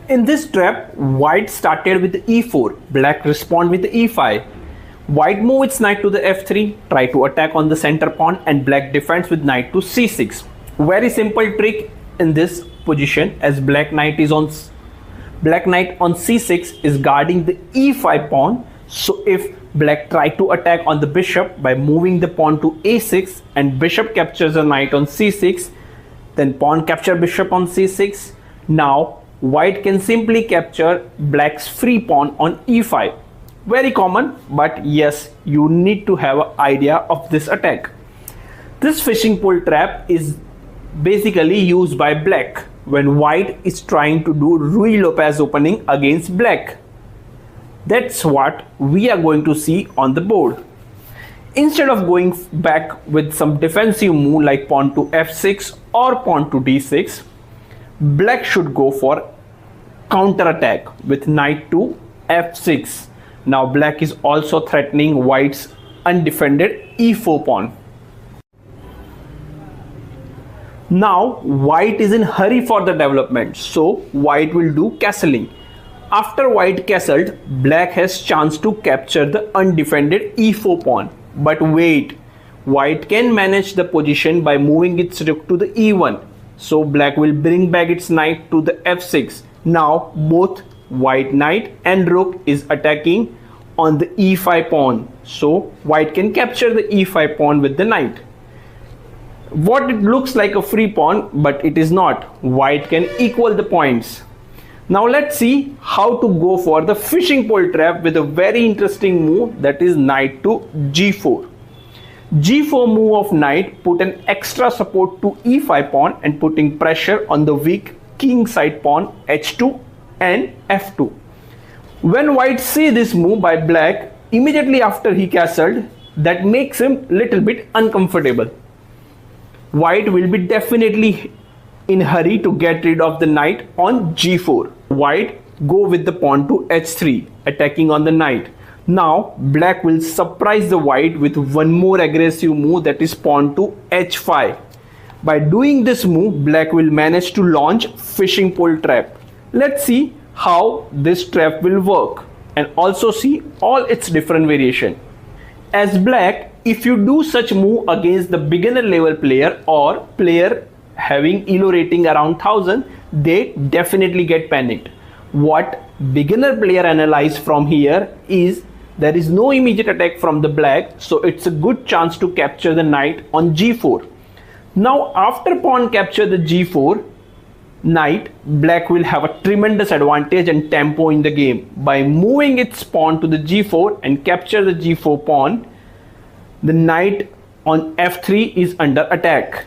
In this trap, white started with e4, black respond with e5. White move its knight to the f3, try to attack on the center pawn, and black defends with knight to c6. Very simple trick in this position, as black knight on c6 is guarding the e5 pawn. So if black try to attack on the bishop by moving the pawn to a6 and bishop captures a knight on c6, then pawn capture bishop on c6. Now white can simply capture black's free pawn on e5. Very common, but yes, you need to have an idea of this attack. This fishing pole trap is basically used by black when white is trying to do Ruy Lopez opening against black. That's what we are going to see on the board. Instead of going back with some defensive move like pawn to f6 or pawn to d6, black should go for counter attack with knight to f6. Now black is also threatening white's undefended e4 pawn. Now white is in hurry for the development, so white will do castling. After white castled, black has chance to capture the undefended e4 pawn. But wait, white can manage the position by moving its rook to the e1. So black will bring back its knight to the f6. Now both white knight and rook is attacking on the e5 pawn. So white can capture the e5 pawn with the knight. What it looks like a free pawn, but it is not. White can equal the points. Now let's see how to go for the fishing pole trap with a very interesting move, that is knight to g4. G4 move of knight put an extra support to e5 pawn and putting pressure on the weak king side pawn h2 and f2. When white see this move by black immediately after he castled, that makes him little bit uncomfortable. White will be definitely in hurry to get rid of the knight on g4. White go with the pawn to h3, attacking on the knight. Now black will surprise the white with one more aggressive move, that is pawn to h5. By doing this move, black will manage to launch fishing pole trap. Let's see how this trap will work and also see all its different variation. As black, if you do such move against the beginner level player or player having elo rating around 1000, they definitely get panicked. What beginner player analyze from here is there is no immediate attack from the black, so it's a good chance to capture the knight on g4. Now after pawn capture the g4 knight, black will have a tremendous advantage and tempo in the game. By moving its pawn to the g4 and capture the g4 pawn, the knight on f3 is under attack.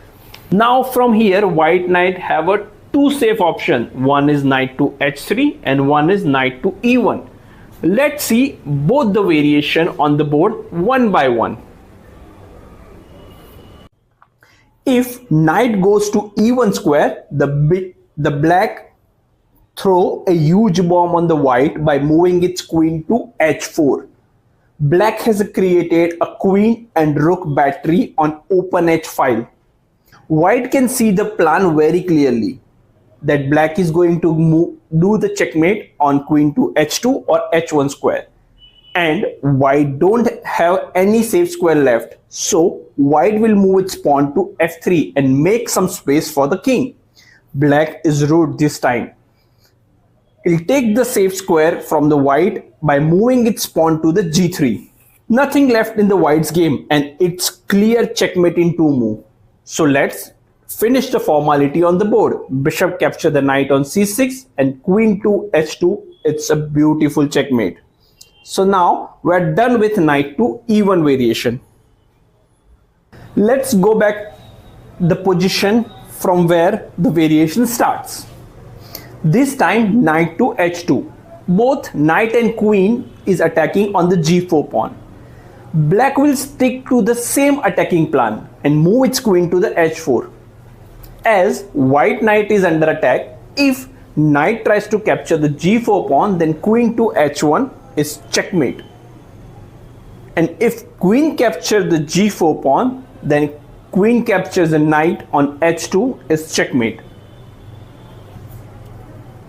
Now from here, white knight have a two safe option. One is knight to h3 and one is knight to e1. Let's see both the variation on the board one by one. If knight goes to e1 square, the black throw a huge bomb on the white by moving its queen to h4. Black has created a queen and rook battery on open h file. White can see the plan very clearly, that black is going to do the checkmate on queen to h2 or h1 square, and white don't have any safe square left, so white will move its pawn to f3 and make some space for the king. Black is rude this time. It'll take the safe square from the white by moving its pawn to the g3. Nothing left in the white's game and it's clear checkmate in two moves. So let's finish the formality on the board. Bishop capture the knight on c6 and queen to h2. It's a beautiful checkmate. So now we're done with knight to e1 variation. Let's go back the position from where the variation starts. This time knight to h2. Both knight and queen is attacking on the g4 pawn. Black will stick to the same attacking plan and move its queen to the h4. As white knight is under attack, if knight tries to capture the g4 pawn, then queen to h1 is checkmate. And if queen captures the g4 pawn, then queen captures the knight on h2 is checkmate.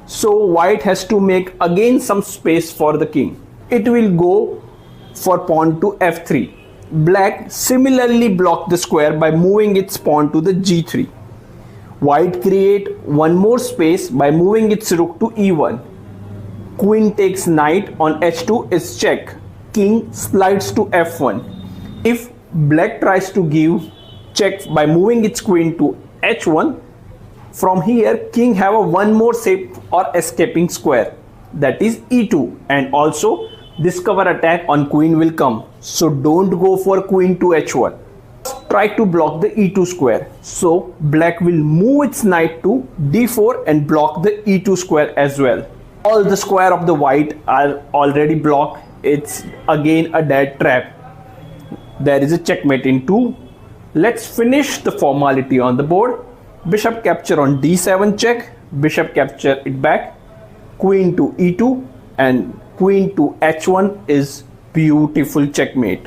So So white has to make again some space for the king. It will go for pawn to f3. Black similarly blocked the square by moving its pawn to the g3. White create one more space by moving its rook to e1. Queen takes knight on h2 is check. King slides to f1. If black tries to give check by moving its queen to h1, from here king have a one more safe or escaping square, that is e2, and also this cover attack on queen will come. So don't go for queen to h1. Try to block the e2 square. So black will move its knight to d4 and block the e2 square as well. All the square of the white are already blocked. It's again a dead trap. There is a checkmate in 2. Let's finish the formality on the board. Bishop capture on d7 check. Bishop capture it back. Queen to e2 and queen to h1 is beautiful checkmate.